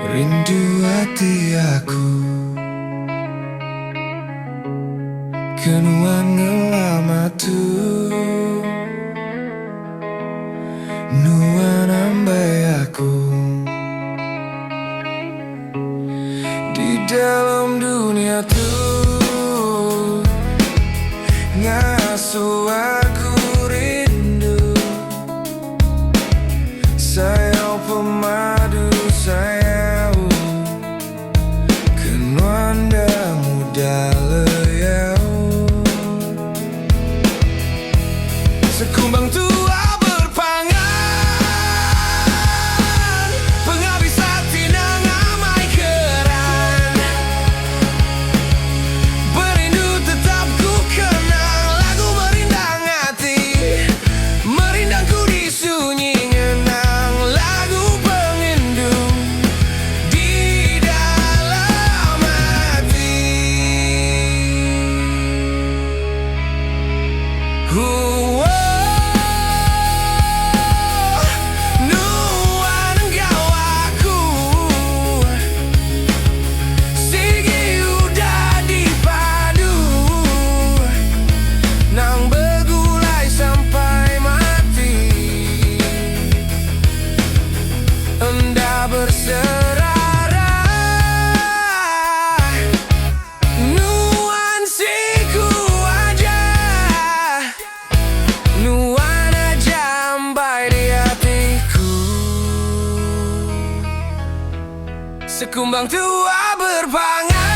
Rindu hati aku kenuan ngelamatu nuan ambai aku di dalam dunia tuh ngasuh aku rindu sayau pemadu sayau kenuan dah muda leyau sekumbang tua berpangan penghabis hati nang amai keran berindu tetap ku kenang lagu merindang hati merindangku di sunyi ngenang lagu pengindu di dalam hati. Nuan engkau aku sigi udah dipadu nang begulai sampai mati enda berserah nuan siku aja nuan aja ambai di hatiku sekumbang tua berpangan